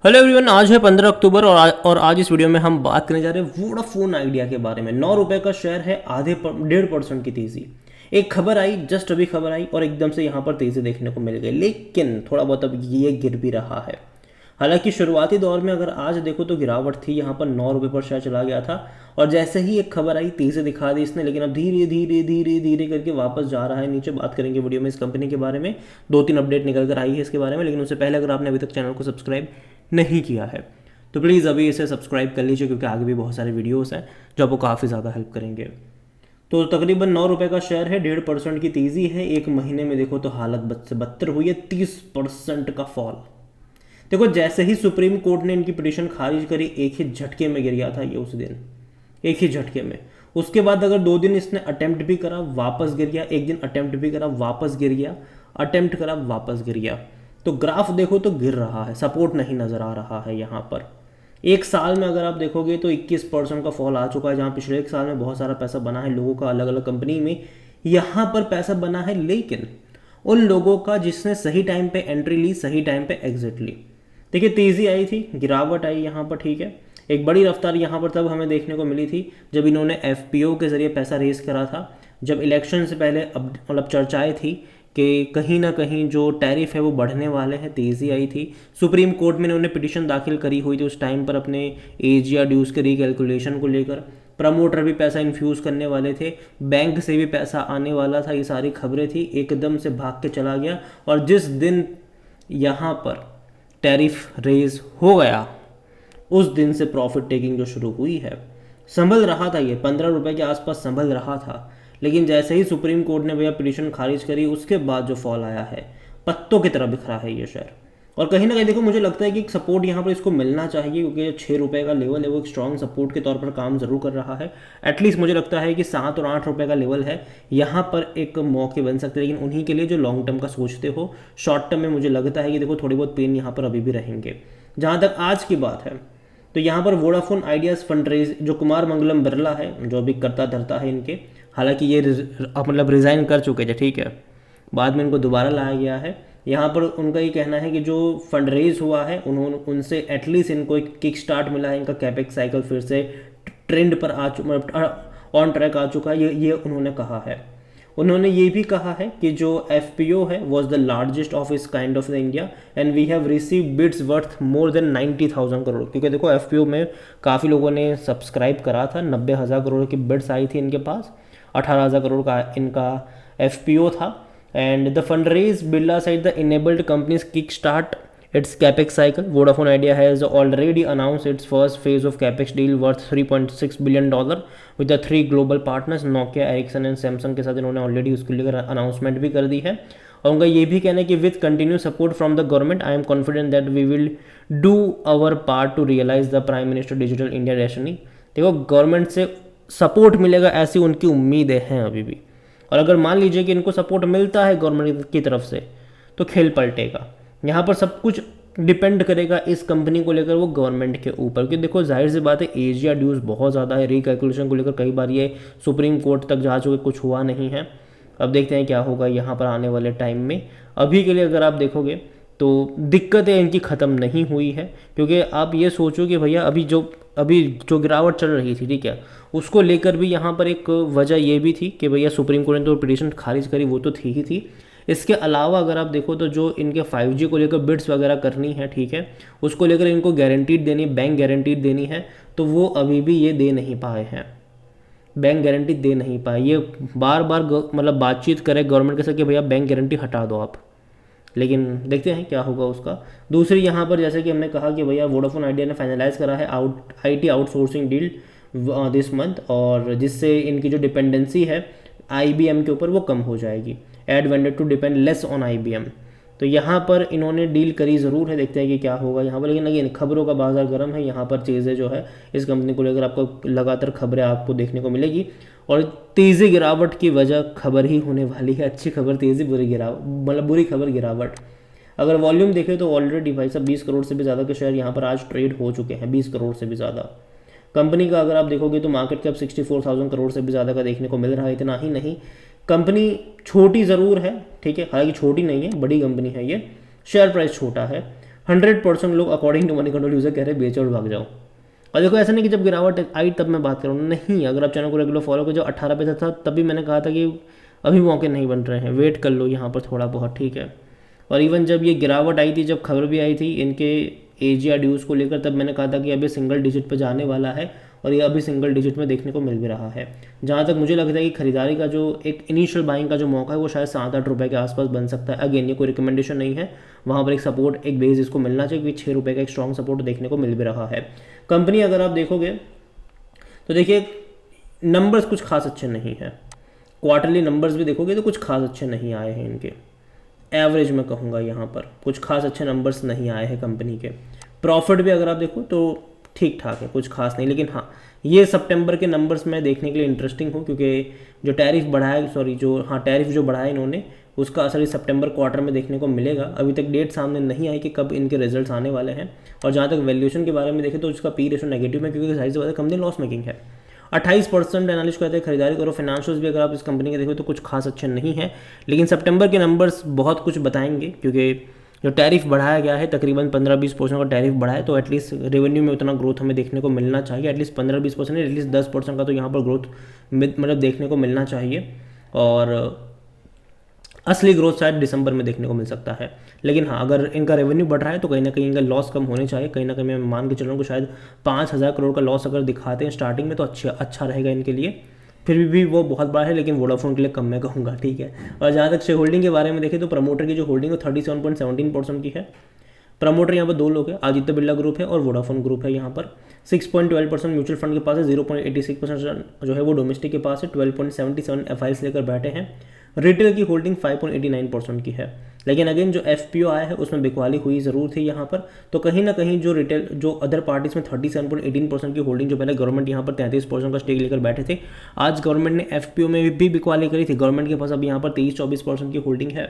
Hello everyone, आज है 15 अक्टूबर और आज इस वीडियो में हम बात करने जा रहे हैं वोडाफोन आइडिया के बारे में। 9 रुपए का शेयर है, 1.5% की तेज़ी। एक खबर आई, जस्ट अभी खबर आई और एकदम से यहाँ पर तेज़ी देखने को मिल गई, लेकिन थोड़ा बहुत अब ये गिर भी रहा है। हालांकि शुरुआती दौर में अगर आज देखो तो गिरावट थी, यहाँ पर 9 रुपये पर शेयर चला गया था और जैसे ही एक खबर आई तेज़ी दिखा दी इसने, लेकिन अब धीरे धीरे धीरे धीरे करके वापस जा रहा है नीचे। बात करेंगे वीडियो में इस कंपनी के बारे में, 2-3 अपडेट निकल कर आई है इसके बारे में। लेकिन उससे पहले अगर आपने अभी तक चैनल को सब्सक्राइब नहीं किया है तो प्लीज़ अभी इसे सब्सक्राइब कर लीजिए, क्योंकि आगे भी बहुत सारे वीडियोस हैं जो आपको काफ़ी ज़्यादा हेल्प करेंगे। तो तकरीबन 9 रुपये का शेयर है, 1.5% की तेज़ी है। एक महीने में देखो तो हालत बद से बदतर हुई है, 30% का फॉल। देखो जैसे ही सुप्रीम कोर्ट ने इनकी पिटीशन खारिज करी, एक ही झटके में गिर गया था ये उस दिन, एक ही झटके में। उसके बाद अगर 2 दिन इसने अटेम्प्ट भी करा वापस गिर गया, एक दिन अटेम्प्ट भी करा वापस गिर गया, अटेम्प्ट करा वापस गिर गया। तो ग्राफ देखो तो गिर रहा है, सपोर्ट नहीं नज़र आ रहा है यहाँ पर। एक साल में अगर आप देखोगे तो 21% का फॉल आ चुका है, जहाँ पिछले एक साल में बहुत सारा पैसा बना है लोगों का अलग अलग कंपनी में, यहाँ पर पैसा बना है लेकिन उन लोगों का जिसने सही टाइम पे एंट्री ली, सही टाइम पे एग्जिट ली। देखिए तेज़ी आई थी, गिरावट आई यहाँ पर, ठीक है। एक बड़ी रफ्तार यहाँ पर तब हमें देखने को मिली थी जब इन्होंने एफपीओ के ज़रिए पैसा रेज करा था, जब इलेक्शन से पहले अब मतलब चर्चाएँ थी कि कहीं ना कहीं जो टैरिफ है वो बढ़ने वाले हैं, तेज़ी आई थी। सुप्रीम कोर्ट में इन्होंने पिटीशन दाखिल करी हुई थी उस टाइम पर अपने एज या ड्यूज़ के रिकैलकुलेशन को लेकर। प्रमोटर भी पैसा इन्फ्यूज़ करने वाले थे, बैंक से भी पैसा आने वाला था, ये सारी खबरें थी। एकदम से भाग के चला गया और जिस दिन यहाँ पर टैरिफ रेज हो गया उस दिन से प्रॉफिट टेकिंग जो शुरू हुई है। संभल रहा था ये 15 रुपये के आसपास संभल रहा था, लेकिन जैसे ही सुप्रीम कोर्ट ने भैया पिटीशन खारिज करी उसके बाद जो फॉल आया है, पत्तों की तरह बिखरा है ये शेयर। और कहीं ना कहीं देखो मुझे लगता है कि एक सपोर्ट यहाँ पर इसको मिलना चाहिए, क्योंकि 6 रुपये का लेवल है वो एक स्ट्रॉन्ग सपोर्ट के तौर पर काम जरूर कर रहा है। एटलीस्ट मुझे लगता है कि 7 और 8 रुपये का लेवल है, यहाँ पर एक मौके बन सकते हैं। लेकिन उन्हीं के लिए जो लॉन्ग टर्म का सोचते हो, शॉर्ट टर्म में मुझे लगता है कि देखो थोड़ी बहुत पेन यहाँ पर अभी भी रहेंगे। जहाँ तक आज की बात है तो यहाँ पर वोडाफोन आइडियाज़ फंडरेज जो कुमार मंगलम बिरला है, जो अभी करता धरता है इनके, हालांकि ये मतलब रिज़ाइन कर चुके थे, ठीक है, बाद में इनको दोबारा लाया गया है। यहाँ पर उनका ये कहना है कि जो फंड रेज हुआ है उन्होंने उनसे एटलीस्ट इनको एक किक स्टार्ट मिला है, इनका कैपेक्स साइकिल फिर से ट्रेंड पर ऑन ट्रैक आ चुका है, ये उन्होंने कहा है। उन्होंने ये भी कहा है कि जो एफपीओ है was the largest of its kind of the India and we have receive bids worth more than 90,000 crore. क्योंकि देखो एफपीओ में काफ़ी लोगों ने सब्सक्राइब करा था, 90,000 करोड़ की बिड्स आई थी इनके पास, 18,000 करोड़ का इनका एफपीओ था। And the fund raise Birla side the enabled companies kick start its capex cycle. Vodafone Idea has already announced its first phase of capex deal worth $3.6 billion with the 3 global partners Nokia, Ericsson and Samsung के साथ इन्होंने already उसको लेकर announcement भी कर दी है। और उनका ये भी कहना है कि with continue support from the government I am confident that we will do our part to realise the prime minister digital India destiny. देखो गवर्नमेंट से सपोर्ट मिलेगा ऐसी उनकी उम्मीदें हैं अभी भी, और अगर मान लीजिए कि इनको सपोर्ट मिलता है गवर्नमेंट की तरफ से तो खेल पलटेगा। यहाँ पर सब कुछ डिपेंड करेगा इस कंपनी को लेकर वो गवर्नमेंट के ऊपर, क्योंकि देखो जाहिर सी बात है एज या ड्यूज़ बहुत ज़्यादा है, रिकैलकुलेशन को लेकर कई बार ये सुप्रीम कोर्ट तक जा चुके, कुछ हुआ नहीं है। अब देखते हैं क्या होगा यहाँ पर आने वाले टाइम में। अभी के लिए अगर आप देखोगे तो दिक्कतें इनकी ख़त्म नहीं हुई है, क्योंकि आप ये सोचो कि भैया अभी जो गिरावट चल रही थी, ठीक है, उसको लेकर भी यहाँ पर एक वजह ये भी थी कि भैया सुप्रीम कोर्ट ने तो पिटीशन खारिज करी, वो तो थी ही थी। इसके अलावा अगर आप देखो तो जो इनके 5G को लेकर बिड्स वगैरह करनी है, ठीक है, उसको लेकर इनको गारंटीड देनी, बैंक गारंटीड देनी है, तो वो अभी भी ये दे नहीं पाए हैं, बैंक गारंटी दे नहीं पाए। ये बार बार मतलब बातचीत करे गवर्नमेंट के साथ कि भैया बैंक गारंटी हटा दो आप, लेकिन देखते हैं क्या होगा उसका। दूसरी यहाँ पर जैसे कि हमने कहा कि भैया वोडाफोन आइडिया ने फाइनलाइज करा है IT outsourcing deal this month, और जिससे इनकी जो डिपेंडेंसी है IBM के ऊपर वो कम हो जाएगी। Add vendor to depend less on IBM। तो यहाँ पर इन्होंने डील करी ज़रूर है, देखते हैं कि क्या होगा यहाँ पर। लेकिन अगेन खबरों का बाजार गर्म है, यहाँ पर चीज़ें जो है इस कंपनी को लेकर आपको लगातार खबरें आपको देखने को मिलेगी, और तेज़ी गिरावट की वजह खबर ही होने वाली है। अच्छी खबर तेज़ी, बुरी गिरावट मतलब बुरी खबर गिरावट। अगर वॉल्यूम देखें तो ऑलरेडी भाई साहब 20 करोड़ से भी ज़्यादा के शेयर यहाँ पर आज ट्रेड हो चुके हैं, 20 करोड़ से भी ज़्यादा। कंपनी का अगर आप देखोगे तो मार्केट कैप 64,000 करोड़ से भी ज़्यादा का देखने को मिल रहा है। इतना ही नहीं, कंपनी छोटी ज़रूर है, ठीक है, हालांकि छोटी नहीं है, बड़ी कंपनी है ये, शेयर प्राइस छोटा है। 100% लोग according to Moneycontrol user कह रहे हैं बेचो और भाग जाओ। और देखो ऐसा नहीं कि जब गिरावट आई तब मैं बात कर रहा हूँ, नहीं, अगर आप चैनल को रेगुलर फॉलो करो, जो 18 पे था तब भी मैंने कहा था कि अभी मौके नहीं बन रहे हैं, वेट कर लो यहाँ पर थोड़ा बहुत, ठीक है। और इवन जब ये गिरावट आई थी, जब खबर भी आई थी इनके एजीआर ड्यूज को लेकर, तब मैंने कहा था कि अभी सिंगल डिजिट पर जाने वाला है, और ये अभी सिंगल डिजिट में देखने को मिल भी रहा है। जहाँ तक मुझे लगता है कि खरीदारी का जो एक इनिशियल बाइंग का जो मौका है वो शायद 7-8 रुपये के आसपास बन सकता है। अगेन ये कोई रिकमेंडेशन नहीं है, वहाँ पर एक सपोर्ट, एक बेस इसको मिलना चाहिए, क्योंकि 6 रुपये का एक स्ट्रॉन्ग सपोर्ट देखने को मिल भी रहा है। कंपनी अगर आप देखोगे तो देखिए नंबर्स कुछ खास अच्छे नहीं हैं, क्वार्टरली नंबर्स भी देखोगे तो कुछ खास अच्छे नहीं आए हैं इनके, एवरेज में कहूँगा यहाँ पर कुछ खास अच्छे नंबर्स नहीं आए हैं कंपनी के। प्रॉफिट भी अगर आप देखो तो ठीक ठाक है, कुछ खास नहीं। लेकिन हाँ, ये सितंबर के नंबर्स मैं देखने के लिए इंटरेस्टिंग हूँ, क्योंकि जो टैरिफ बढ़ाया, टैरिफ जो बढ़ाया इन्होंने, उसका असर इस सितंबर क्वार्टर में देखने को मिलेगा। अभी तक डेट सामने नहीं आई कि कब इनके रिजल्ट्स आने वाले हैं। और जहाँ तक वैल्यूएशन के बारे में देखें तो इसका पी रेशो नेगेटिव है, क्योंकि साइज से ज़्यादा कंपनी लॉस मेकिंग है। 28% एनालिस्ट कहते हैं खरीदारी करो। फाइनेंशियल्स भी अगर आप इस कंपनी के देखो तो कुछ खास अच्छे नहीं है, लेकिन सितंबर के नंबर्स बहुत कुछ बताएंगे, क्योंकि जो टैरिफ बढ़ाया गया है तकरीबन 15-20% का टैरिफ बढ़ा है, तो एटलीस्ट रेवेन्यू में उतना ग्रोथ हमें देखने को मिलना चाहिए। एटलीस्ट 15-20%, एटलीस्ट 10% का तो यहाँ पर ग्रोथ मतलब देखने को मिलना चाहिए। और असली ग्रोथ शायद दिसंबर में देखने को मिल सकता है। लेकिन हाँ, अगर इनका रेवेन्यू बढ़ रहा है तो कहीं ना कहीं इनका लॉस कम होने चाहिए। कहीं ना कहीं मैं मान के चल रहा हूँ कि शायद 5,000 करोड़ का लॉस अगर दिखाते हैं स्टार्टिंग में तो अच्छा रहेगा इनके लिए। फिर भी वो बहुत बड़ा है, लेकिन वोडाफोन के लिए कम मैं कहूँगा, ठीक है। और जहाँ तक शेयर होल्डिंग के बारे में देखें तो प्रमोटर की जो होल्डिंग है 37.17% की है। प्रमोटर यहाँ पर 2 लोग हैं, आदित्य बिरला ग्रुप है और वोडाफोन ग्रुप है। यहाँ पर 6.12% म्यूचुअल फंड के पास है, 0.86% जो है वो डोमेस्टिक के पास है, 12.77 एफआईएस लेकर बैठे हैं। रिटेल की होल्डिंग 5.89% की है। लेकिन अगेन जो एफपीओ आया है उसमें बिकवाली हुई ज़रूर थी यहाँ पर, तो कहीं ना कहीं जो रिटेल जो अदर पार्टीज में 37.18% की होल्डिंग, जो पहले गवर्नमेंट यहाँ पर 33% का स्टेक लेकर बैठे थे, आज गवर्नमेंट ने एफपीओ में भी बिकवाली करी थी। गवर्नमेंट के पास अब यहाँ पर 23-24% की होल्डिंग है।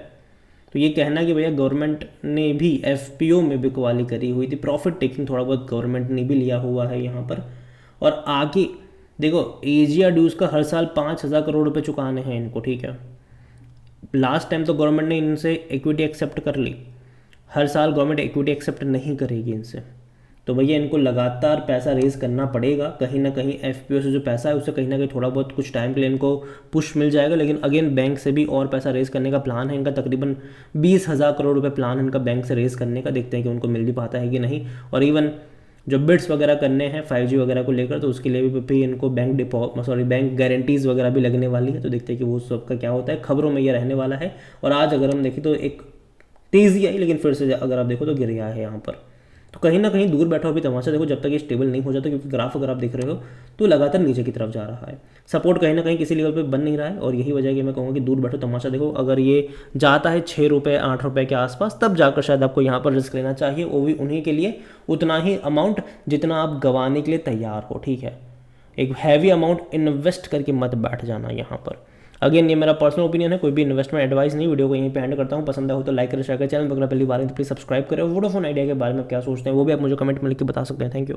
तो ये कहना कि भैया गवर्नमेंट ने भी एफपीओ में बिकवाली करी हुई थी, प्रॉफिट टेकिंग थोड़ा बहुत गवर्नमेंट ने भी लिया हुआ है यहाँ पर। और आगे देखो एजीआर ड्यूज का हर साल 5,000 करोड़ रुपये चुकाने हैं इनको, ठीक है। लास्ट टाइम तो गवर्नमेंट ने इनसे इक्विटी एक्सेप्ट कर ली, हर साल गवर्नमेंट इक्विटी एक्सेप्ट नहीं करेगी इनसे, तो भैया इनको लगातार पैसा रेज करना पड़ेगा। कहीं ना कहीं एफपीओ से जो पैसा है उससे कहीं ना कहीं थोड़ा बहुत कुछ टाइम के लिए इनको पुश मिल जाएगा। लेकिन अगेन बैंक से भी और पैसा रेज करने का प्लान है इनका, तकरीबन 20,000 करोड़ रुपए प्लान है इनका बैंक से रेज करने का। देखते हैं कि उनको मिल भी पाता है कि नहीं। और इवन जो बिड्स वगैरह करने हैं 5G वगैरह को लेकर, तो उसके लिए भी इनको बैंक गारंटीज़ वगैरह भी लगने वाली है। तो देखते हैं कि वो सबका क्या होता है, खबरों में ये रहने वाला है। और आज अगर हम देखें तो एक तेज़ी आई, लेकिन फिर से अगर आप देखो तो गिर गया है यहाँ पर। तो कहीं ना कहीं दूर बैठा अभी तमाशा देखो जब तक ये स्टेबल नहीं हो जाता, क्योंकि ग्राफ अगर आप देख रहे हो तो लगातार नीचे की तरफ जा रहा है, सपोर्ट कहीं ना कहीं किसी लेवल पे बन नहीं रहा है। और यही वजह है कि मैं कहूँगा कि दूर बैठो तमाशा देखो। अगर ये जाता है 6 रुपये 8 रुपये के आसपास, तब जाकर शायद आपको यहाँ पर रिस्क लेना चाहिए, वो भी उन्हीं के लिए उतना ही अमाउंट जितना आप गंवाने के लिए तैयार हो, ठीक है। एक हैवी अमाउंट इन्वेस्ट करके मत बैठ जाना यहाँ पर। अगेन ये मेरा पर्सनल ओपिनियन है, कोई भी इन्वेस्टमेंट एडवाइस नहीं। वीडियो को यहीं पे एंड करता हूँ। पसंद हो तो लाइक करें, शेयर करें। चैनल पर अगर पहली बार है तो प्लीज सब्सक्राइब करें। वोडाफोन आइडिया के बारे में क्या सोचते हैं वो भी आप मुझे कमेंट में लिख के बता सकते हैं। Thank you.